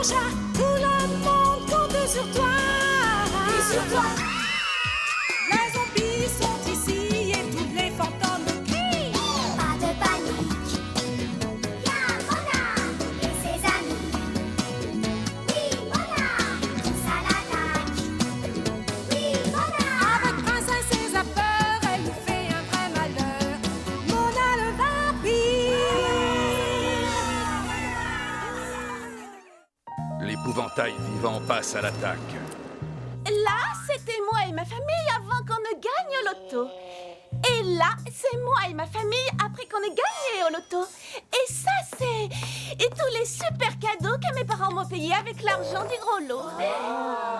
chat, tout le monde compte sur toi. Et sur toi. Les zombies sont ici et tous les fantômes crient. Pas de panique. Y'a Mona et ses amis. Oui, Mona, tous à l'attaque. Oui, Mona. Avec princesse et Zapper, elle nous fait un vrai malheur. Mona le vampire. L'épouvantail vivant passe à l'attaque. Là, c'était moi et ma famille avant qu'on ne gagne au loto. Et là, c'est moi et ma famille après qu'on ait gagné au loto. Et ça, c'est... Et tous les super cadeaux que mes parents m'ont payés avec l'argent du gros lot.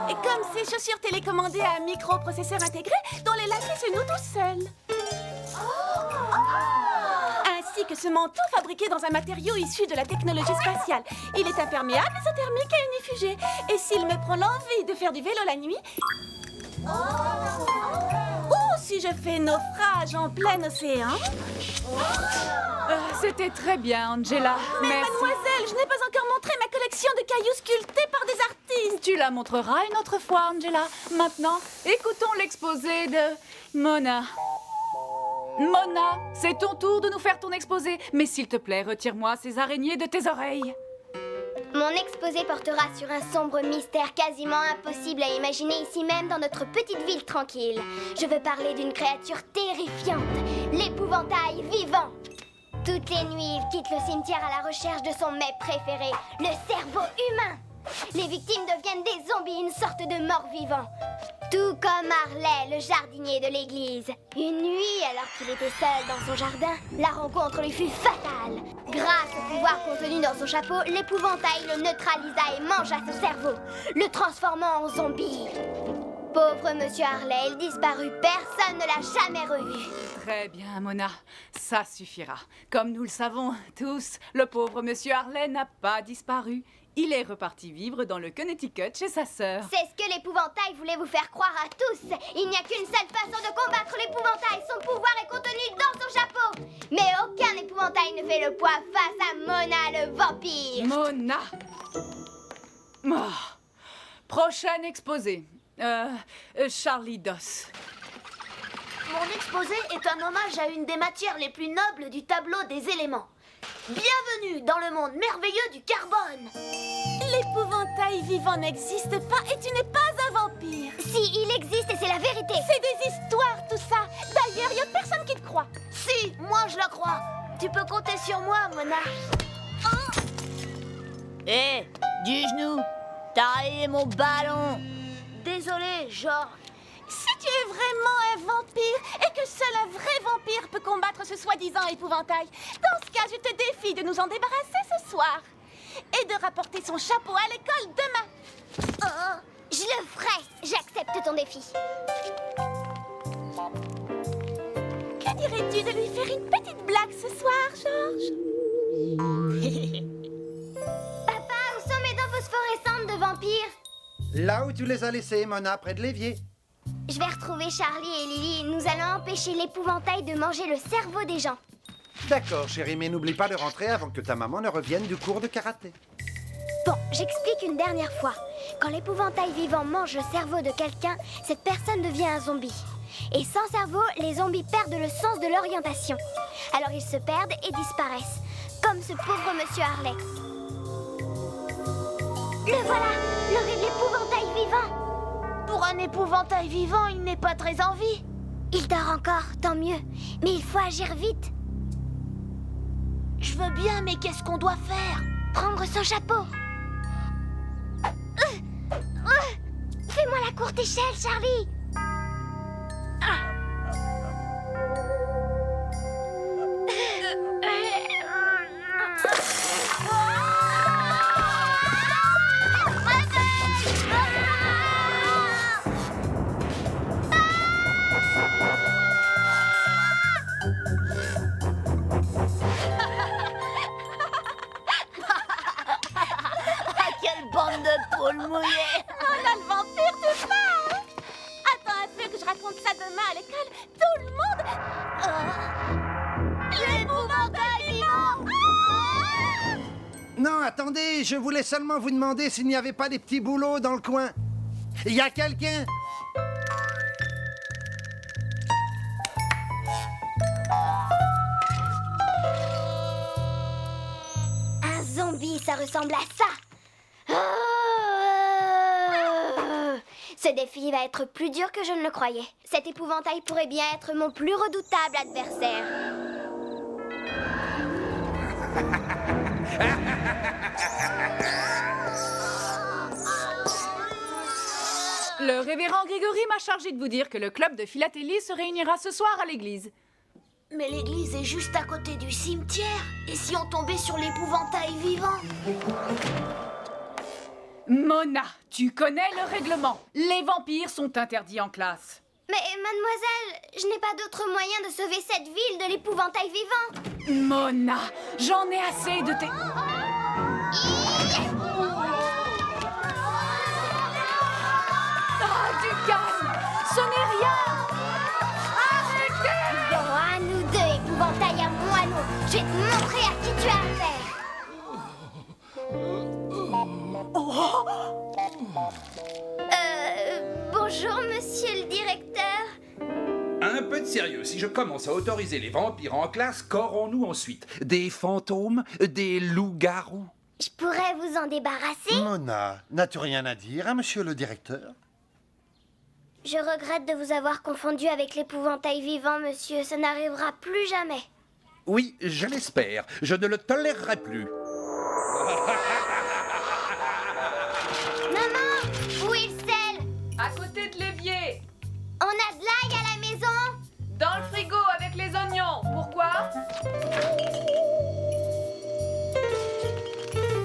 Et comme ces chaussures télécommandées à un microprocesseur intégré dont les lacets se nouent tout seuls. Ainsi que ce manteau fabriqué dans un matériau issu de la technologie spatiale. Il est imperméable, isothermique et unifugé. Et s'il me prend l'envie de faire du vélo la nuit... Ou si je fais naufrage en plein océan... C'était très bien, Angela. Mais Merci. mademoiselle, je n'ai pas encore montré ma collection de cailloux sculptés par des artistes. Tu la montreras une autre fois, Angela. Maintenant, écoutons l'exposé de Mona. Mona, c'est ton tour de nous faire ton exposé. Mais s'il te plaît, retire-moi ces araignées de tes oreilles. Mon exposé portera sur un sombre mystère quasiment impossible à imaginer ici même dans notre petite ville tranquille. Je veux parler d'une créature terrifiante, l'épouvantail vivant. Toutes les nuits, il quitte le cimetière à la recherche de son mets préféré, le cerveau humain. Les victimes deviennent des zombies, une sorte de mort-vivant. Tout comme Harley, le jardinier de l'église. Une nuit, alors qu'il était seul dans son jardin, la rencontre lui fut fatale. Grâce au pouvoir contenu dans son chapeau, l'épouvantail le neutralisa et mangea son cerveau, le transformant en zombie. Pauvre Monsieur Harley, il disparut, personne ne l'a jamais revu. Très bien, Mona. Ça suffira. Comme nous le savons tous, le pauvre Monsieur Harley n'a pas disparu. Il est reparti vivre dans le Connecticut chez sa sœur. C'est ce que l'épouvantail voulait vous faire croire à tous. Il n'y a qu'une seule façon de combattre l'épouvantail. Son pouvoir est contenu dans son chapeau. Mais aucun épouvantail ne fait le poids face à Mona le vampire. Mona. Oh. Prochain exposé. Charlie Doss. Mon exposé est un hommage à une des matières les plus nobles du tableau des éléments. Bienvenue dans le monde merveilleux du carbone. L'épouvantail vivant n'existe pas et tu n'es pas un vampire. Si, il existe et c'est la vérité. C'est des histoires tout ça. D'ailleurs, il n'y a personne qui te croit. Si, moi je la crois. Tu peux compter sur moi, Mona. Hé, du genou. T'as rayé mon ballon. Désolé, genre... Si tu es vraiment un vampire et que seul un vrai vampire peut combattre ce soi-disant épouvantail, dans ce cas, je te défie de nous en débarrasser ce soir et de rapporter son chapeau à l'école demain. Oh, je le ferai. J'accepte ton défi. Que dirais-tu de lui faire une petite blague ce soir, Georges? Papa, où sont mes dents phosphorescentes de vampire? Là où tu les as laissées, Mona, près de l'évier. Je vais retrouver Charlie et Lily. Nous allons empêcher l'épouvantail de manger le cerveau des gens. D'accord, chérie, mais n'oublie pas de rentrer avant que ta maman ne revienne du cours de karaté. Bon, j'explique une dernière fois. Quand l'épouvantail vivant mange le cerveau de quelqu'un, cette personne devient un zombie. Et sans cerveau, les zombies perdent le sens de l'orientation. Alors ils se perdent et disparaissent. Comme ce pauvre Monsieur Harley. Le voilà, l'horrible épouvantail vivant. Pour un épouvantail vivant, il n'est pas très en vie. Il dort encore, tant mieux. Mais il faut agir vite. Je veux bien, mais qu'est-ce qu'on doit faire? Prendre son chapeau. Fais-moi la courte échelle, Charlie. Quelle bande de poules mouillées. Oh là, le vampire, tout ça, hein? Attends un peu que je raconte ça demain à l'école. Tout le monde... L'épouvantail vivant! Non, attendez, je voulais seulement vous demander s'il n'y avait pas des petits boulots dans le coin. Il y a quelqu'un? Un zombie, ça ressemble à ça. Ce défi va être plus dur que je ne le croyais. Cet épouvantail pourrait bien être mon plus redoutable adversaire. Le révérend Grégory m'a chargé de vous dire que le club de philatélie se réunira ce soir à l'église. Mais l'église est juste à côté du cimetière. Et si on tombait sur l'épouvantail vivant? Mona, tu connais le règlement. Les vampires sont interdits en classe. Mais mademoiselle, je n'ai pas d'autre moyen de sauver cette ville de l'épouvantail vivant. Mona, j'en ai assez de tes... Ah, du calme! Ce n'est rien! Arrêtez! Bon, à nous deux, épouvantail à moineau. Je vais te montrer à qui tu as affaire. Bonjour, monsieur le directeur. Un peu de sérieux, si je commence à autoriser les vampires en classe, qu'aurons-nous ensuite? Des fantômes? Des loups-garous? Je pourrais vous en débarrasser? Mona, n'as-tu rien à dire, hein, monsieur le directeur? Je regrette de vous avoir confondu avec l'épouvantail vivant, monsieur. Ça n'arrivera plus jamais. Oui, je l'espère. Je ne le tolérerai plus. Maman, où est le sel? À côté de l'évier, On a de l'ail à la maison? dans le frigo avec les oignons. Pourquoi?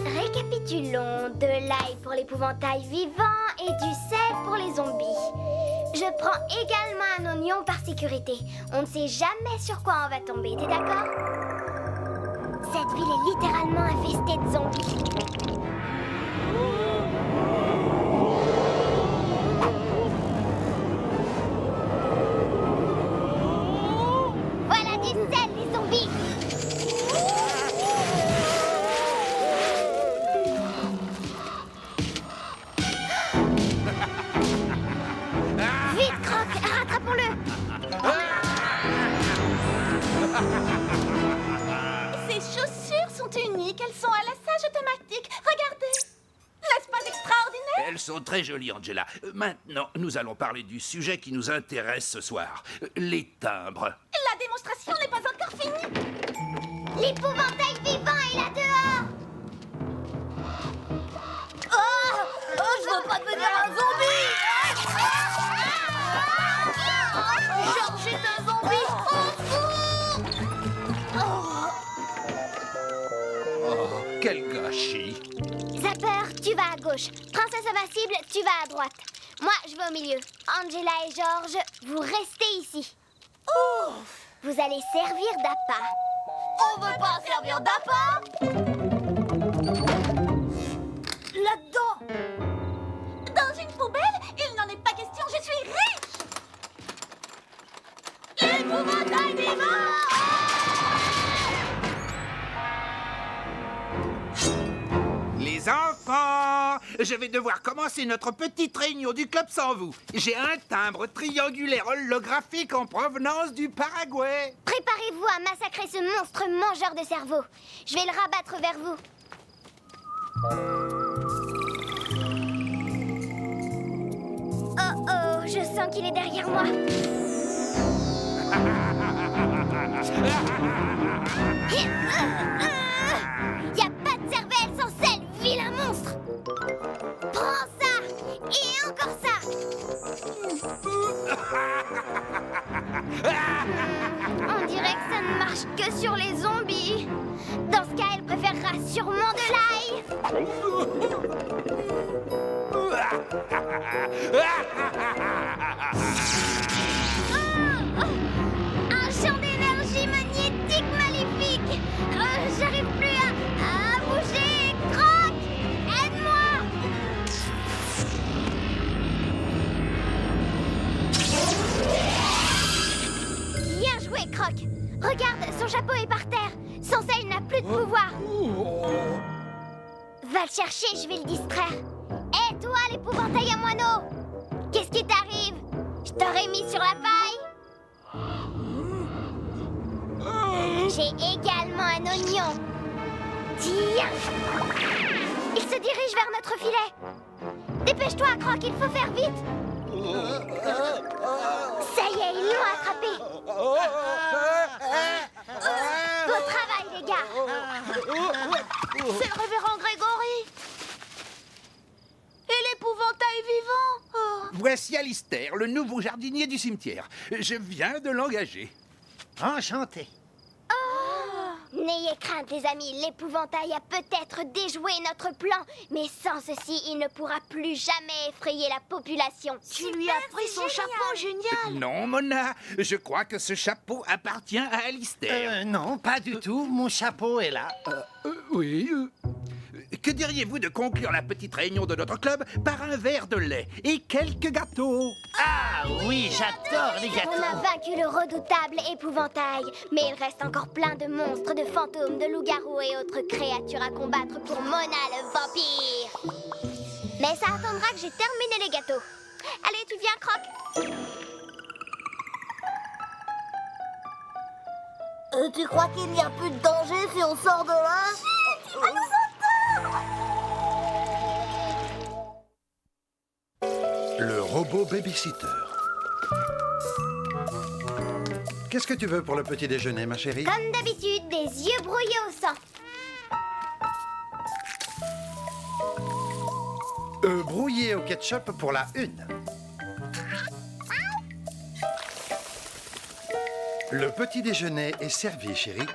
Récapitulons. De l'ail pour l'épouvantail vivant et du sel pour les zombies. Je prends également un oignon par sécurité. On ne sait jamais sur quoi on va tomber, t'es d'accord? Cette ville est littéralement infestée de zombies. Voilà du sel, les zombies! Vite, Croc, rattrapons-le! Ces chaussures sont uniques, elles sont à lassage automatique. Regardez! N'est-ce pas extraordinaire? Elles sont très jolies, Angela. Maintenant, nous allons parler du sujet qui nous intéresse ce soir. Les timbres. La démonstration n'est pas encore finie. L'épouvantail vivant est là dehors! Oh, je veux pas devenir un zombie! Georges est un zombie! Oh, quel gâchis. Zapper, tu vas à gauche. Princesse Invincible, tu vas à droite. Moi, je vais au milieu. Angela et Georges, vous restez ici. Vous allez servir d'appât. On veut pas servir d'appât! Là-dedans! Dans une poubelle, il n'en est pas question, je suis riche! L'épouvantail vivant! Les enfants, je vais devoir commencer notre petite réunion du club sans vous. J'ai un timbre triangulaire holographique en provenance du Paraguay. Préparez-vous à massacrer ce monstre mangeur de cerveau. Je vais le rabattre vers vous. Oh oh, je sens qu'il est derrière moi. Y a pas de cervelle sans sel, vilain monstre. Prends ça et encore ça. On dirait que ça ne marche que sur les zombies. Dans ce cas, elle préférera sûrement de l'ail. Un champ d'énergie magnétique maléfique. J'arrive plus à bouger. Croc, aide-moi. Bien joué, Croc. Regarde, son chapeau est par terre. Sans ça, il n'a plus de pouvoir. le chercher, je vais le distraire. Hé, toi, l'épouvantail à moineau! Qu'est-ce qui t'arrive? Je t'aurais mis sur la paille? J'ai également un oignon. Tiens! Il se dirige vers notre filet. Dépêche-toi, Croc, il faut faire vite. Ça y est, ils l'ont attrapé. Beau travail, les gars. C'est le révérend Grégory. Et l'épouvantail vivant. Oh. Voici Alistair, le nouveau jardinier du cimetière. Je viens de l'engager. Enchanté. N'ayez crainte, les amis, l'épouvantail a peut-être déjoué notre plan, mais sans ceci, il ne pourra plus jamais effrayer la population. Tu lui as pris son chapeau, génial. Non, Mona, je crois que ce chapeau appartient à Alistair. Non, pas du tout. Mon chapeau est là. Oui. Que diriez-vous de conclure la petite réunion de notre club par un verre de lait et quelques gâteaux? Ah oui, j'adore les On gâteaux. a vaincu le redoutable épouvantail, mais il reste encore plein de monstres, de fantômes, de loups-garous et autres créatures à combattre pour Mona le vampire. Mais ça attendra que j'ai terminé les gâteaux. Allez, tu viens, Croc? Tu crois qu'il n'y a plus de danger si on sort de là? Le robot babysitter. Qu'est-ce que tu veux pour le petit déjeuner, ma chérie? Comme d'habitude, des yeux brouillés au sang. Brouillé au ketchup pour la une. Le petit déjeuner est servi, chérie.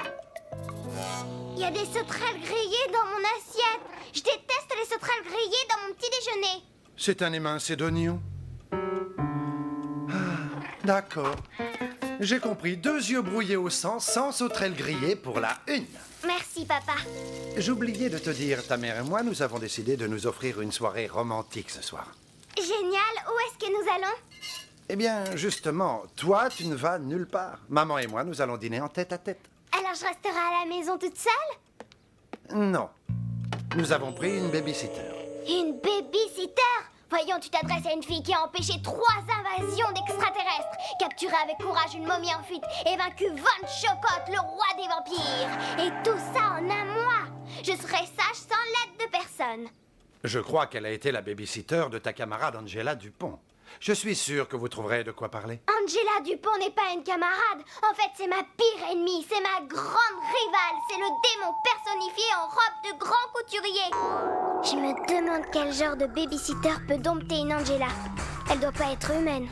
Il y a des sauterelles grillées dans mon assiette. Je déteste les sauterelles grillées dans mon petit déjeuner. C'est un émincé d'oignon. Ah, d'accord. J'ai compris. 2 yeux brouillés au sang, sans sauterelles grillées pour la une. Merci, papa. J'oubliais de te dire, ta mère et moi, nous avons décidé de nous offrir une soirée romantique ce soir. Génial. Où est-ce que nous allons? Eh bien, justement, toi, tu ne vas nulle part. Maman et moi, nous allons dîner en tête-à-tête. Alors je resterai à la maison toute seule? Non. Nous avons pris une babysitter. Une babysitter? Voyons, tu t'adresses à une fille qui a empêché 3 invasions d'extraterrestres, capturé avec courage une momie en fuite et vaincu Von Chocotte, le roi des vampires. Et tout ça en un mois. Je serai sage sans l'aide de personne. Je crois qu'elle a été la babysitter de ta camarade Angela Dupont. Je suis sûr que vous trouverez de quoi parler. Angela Dupont n'est pas une camarade. En fait, c'est ma pire ennemie. C'est ma grande rivale. C'est le démon personnifié en robe de grand couturier. Je me demande quel genre de babysitter peut dompter une Angela. Elle doit pas être humaine.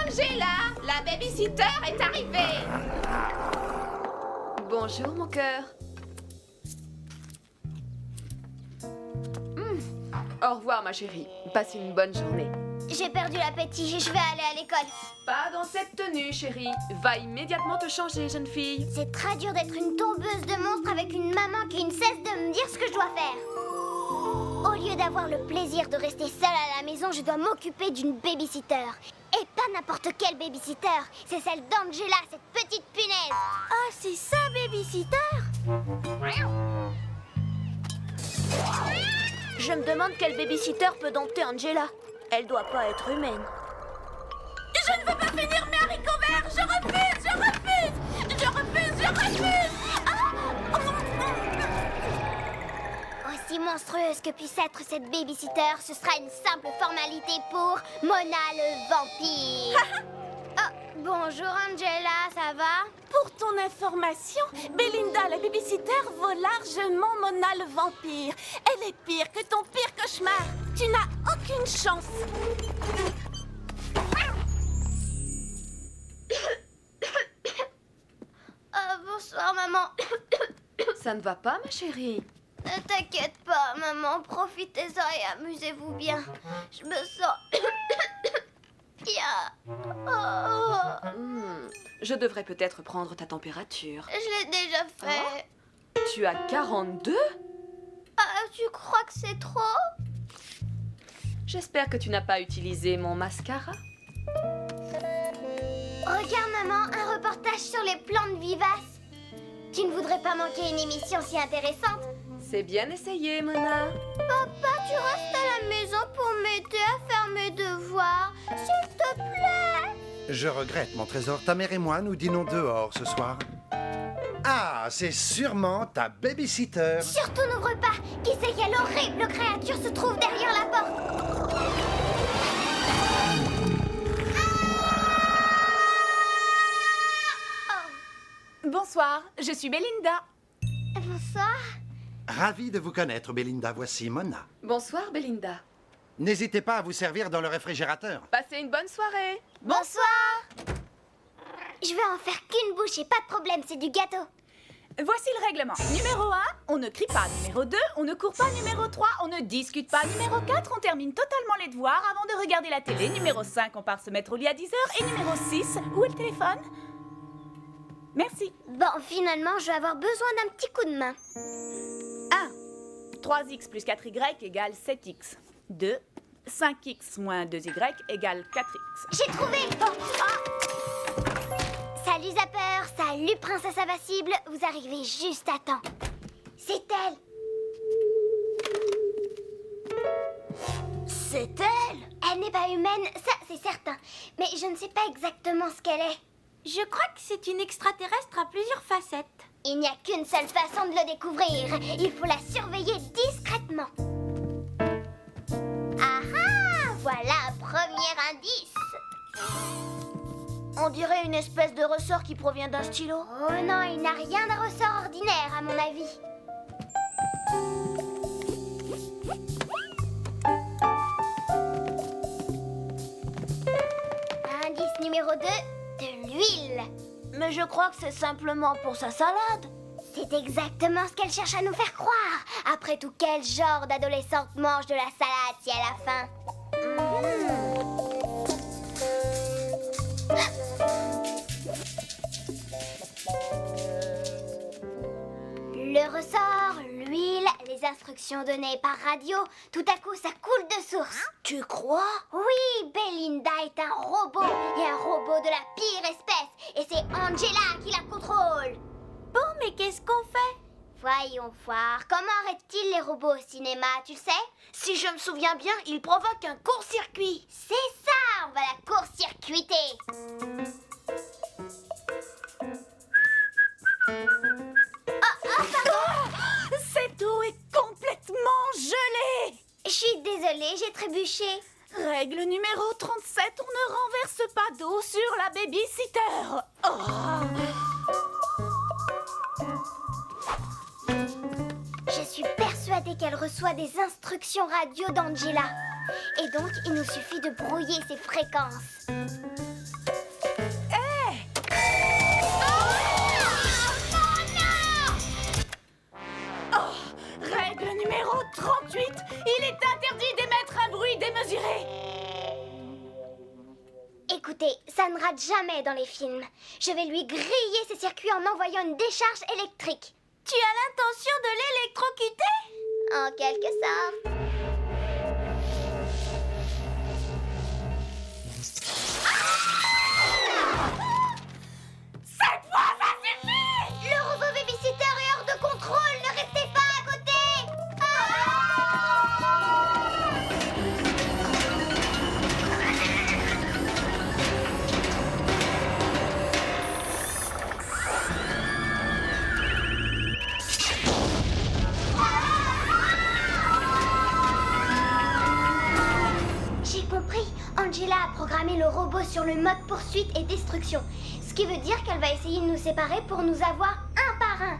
Angela, la babysitter est arrivée. Bonjour, mon cœur. Au revoir, ma chérie. Passe une bonne journée. J'ai perdu l'appétit. Je vais aller à l'école. Pas dans cette tenue, chérie. Va immédiatement te changer, jeune fille. C'est très dur d'être une tombeuse de monstres avec une maman qui ne cesse de me dire ce que je dois faire. Au lieu d'avoir le plaisir de rester seule à la maison, je dois m'occuper d'une babysitter. Et pas n'importe quelle babysitter. C'est celle d'Angela, cette petite punaise. Ah, c'est ça, babysitter? Je me demande quel babysitter peut dompter Angela. Elle doit pas être humaine. Je ne veux pas finir mes haricots verts. Je refuse, je refuse. Je refuse, je refuse. Aussi monstrueuse que puisse être cette babysitter, ce sera une simple formalité pour Mona le vampire. Oh, bonjour Angela, ça va? Pour ton information, Belinda, la babysitter, vaut largement Mona le vampire. Elle est pire que ton pire cauchemar. Tu n'as aucune chance. Bonsoir maman. Ça ne va pas, ma chérie? Ne t'inquiète pas maman, profitez-en et amusez-vous bien. Je me sens bien. Oh, Je devrais peut-être prendre ta température. je l'ai déjà fait. Tu as 42? Ah, tu crois que c'est trop? J'espère que tu n'as pas utilisé mon mascara. Regarde, maman, un reportage sur les plantes vivaces. Tu ne voudrais pas manquer une émission si intéressante? C'est bien essayé, Mona. Papa, tu restes à la maison pour m'aider à faire mes devoirs, s'il te plaît. Je regrette, mon trésor. Ta mère et moi, nous dînons dehors ce soir. Ah, c'est sûrement ta babysitter. Surtout n'ouvre pas. Qui sait quelle horrible créature se trouve derrière la porte? Bonsoir, je suis Belinda. Bonsoir. Ravi de vous connaître, Belinda. Voici Mona. Bonsoir, Belinda. N'hésitez pas à vous servir dans le réfrigérateur. Passez une bonne soirée. Bonsoir. Je vais en faire qu'une bouche et pas de problème, c'est du gâteau. Voici le règlement. Numéro 1, on ne crie pas. Numéro 2, on ne court pas. Numéro 3, on ne discute pas. Numéro 4, on termine totalement les devoirs avant de regarder la télé. Numéro 5, on part se mettre au lit à 10h. Et numéro 6, où est le téléphone? Merci. Bon, finalement, je vais avoir besoin d'un petit coup de main. 1. 3x plus 4y égale 7x. 2. 5x moins 2y égale 4x. J'ai trouvé. Salut Zapper, salut Princesse Invincible. Vous arrivez juste à temps. C'est elle. C'est elle? Elle n'est pas humaine, ça c'est certain. Mais je ne sais pas exactement ce qu'elle est. Je crois que c'est une extraterrestre à plusieurs facettes. Il n'y a qu'une seule façon de le découvrir. Il faut la surveiller discrètement. Ah ah, voilà un premier indice. On dirait une espèce de ressort qui provient d'un stylo. Oh non, il n'a rien d'un ressort ordinaire à mon avis. Indice numéro 2, de l'huile. Mais je crois que c'est simplement pour sa salade. C'est exactement ce qu'elle cherche à nous faire croire. Après tout, quel genre d'adolescente mange de la salade si elle a faim? Le ressort, l'huile, les instructions données par radio, tout à coup ça coule de source. Tu crois? Oui, Belinda est un robot, et un robot de la pire espèce, et c'est Angela qui la contrôle. Bon, mais qu'est-ce qu'on fait? Voyons voir, comment arrête-t-il les robots au cinéma, tu le sais? Si je me souviens bien, il provoque un court-circuit. C'est ça, on va la court-circuiter. Cette eau est complètement gelée. Je suis désolée, j'ai trébuché. Règle numéro 37, on ne renverse pas d'eau sur la babysitter. Je suis persuadée qu'elle reçoit des instructions radio d'Angela. Et donc, il nous suffit de brouiller ses fréquences. Règle numéro 38, il est interdit d'émettre un bruit démesuré. Écoutez, ça ne rate jamais dans les films. Je vais lui griller ses circuits en envoyant une décharge électrique. Tu as l'intention de l'électrocuter? En quelque sorte. Cette fois, ça suffit. Le robot babysitter est hors de contrôle. Ne restez pas à côté. J'ai compris. Angela a programmé le robot sur le mode poursuite et destruction. Ce qui veut dire qu'elle va essayer de nous séparer pour nous avoir un par un.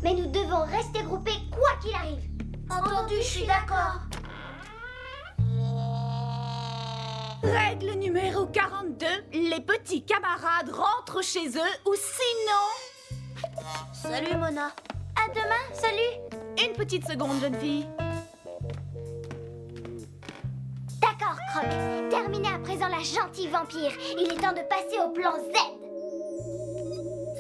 Mais nous devons rester groupés quoi qu'il arrive. Entendu, je suis d'accord. Règle numéro 42, les petits camarades rentrent chez eux ou sinon... Salut, Mona. À demain, salut. Une petite seconde, jeune fille. D'accord, Croc. Terminez à présent la gentille vampire. Il est temps de passer au plan Z.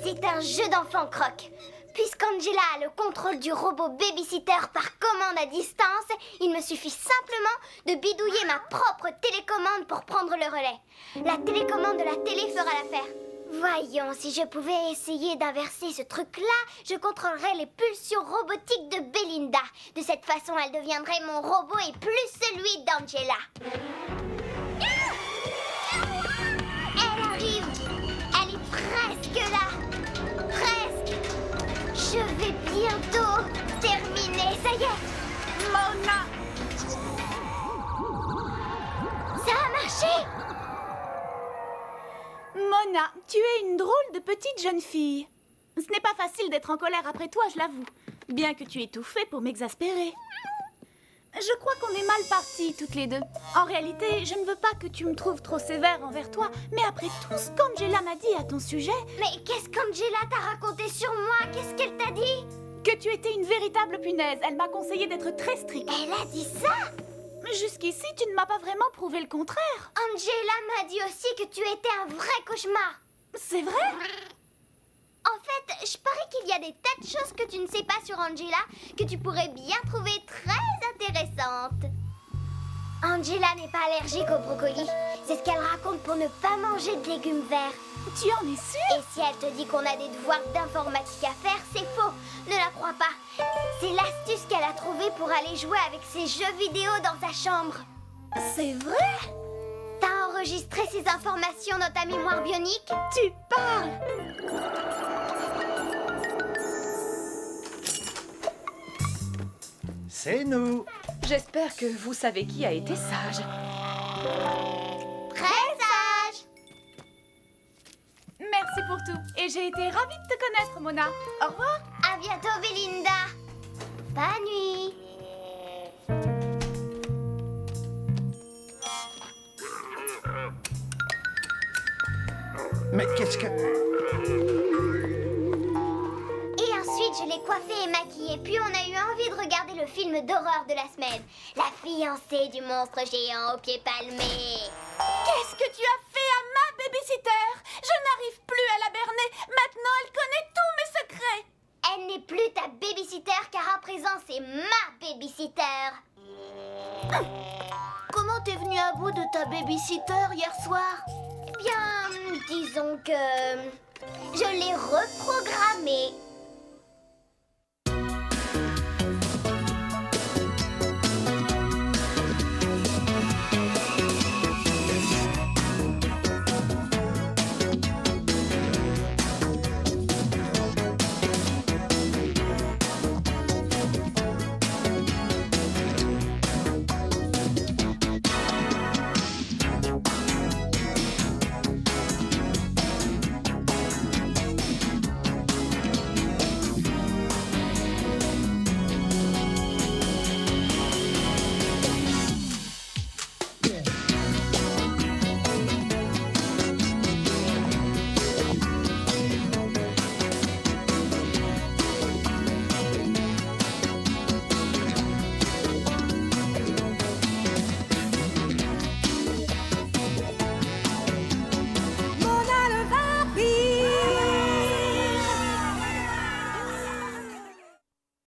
C'est un jeu d'enfant, Croc. Puisqu'Angela a le contrôle du robot babysitter par commande à distance, il me suffit simplement de bidouiller ma propre télécommande pour prendre le relais. La télécommande de la télé fera l'affaire. Voyons, si je pouvais essayer d'inverser ce truc-là, je contrôlerais les pulsions robotiques de Belinda. De cette façon, elle deviendrait mon robot et plus celui d'Angela. Elle arrive. Elle est presque là. Presque. Je vais bientôt terminer. Ça y est. Mona! Ça a marché. Mona, tu es une drôle de petite jeune fille. Ce n'est pas facile d'être en colère après toi, je l'avoue. Bien que tu aies tout fait pour m'exaspérer. Je crois qu'on est mal partis toutes les deux. En réalité, je ne veux pas que tu me trouves trop sévère envers toi, mais après tout ce qu'Angela m'a dit à ton sujet... Mais qu'est-ce qu'Angela t'a raconté sur moi? Qu'est-ce qu'elle t'a dit? Que tu étais une véritable punaise. Elle m'a conseillé d'être très stricte. Elle a dit ça? Jusqu'ici, tu ne m'as pas vraiment prouvé le contraire. Angela m'a dit aussi que tu étais un vrai cauchemar. C'est vrai? En fait, je parie qu'il y a des tas de choses que tu ne sais pas sur Angela que tu pourrais bien trouver très intéressantes. Angela n'est pas allergique aux brocolis. C'est ce qu'elle raconte pour ne pas manger de légumes verts. Tu en es sûre? Et si elle te dit qu'on a des devoirs d'informatique à faire, c'est faux. Ne la crois pas. C'est l'astuce qu'elle a trouvée pour aller jouer avec ses jeux vidéo dans sa chambre. C'est vrai? T'as enregistré ces informations dans ta mémoire bionique? Tu parles! C'est nous. J'espère que vous savez qui a été sage. Très sage. Merci pour tout. Et j'ai été ravie de te connaître, Mona. Au revoir. À bientôt, Belinda. Bonne nuit. Mais qu'est-ce que... Et ensuite, je l'ai coiffée et maquillée. Puis on a eu envie de regarder le film d'horreur de la semaine. La fiancée du monstre géant aux pieds palmés. Qu'est-ce que tu as fait à ma babysitter? Je n'arrive plus à la berner. Maintenant, elle connaît tous mes secrets. Elle n'est plus ta babysitter car à présent, c'est ma babysitter. Comment t'es venue à bout de ta babysitter hier soir? Eh bien, disons que je l'ai reprogrammée.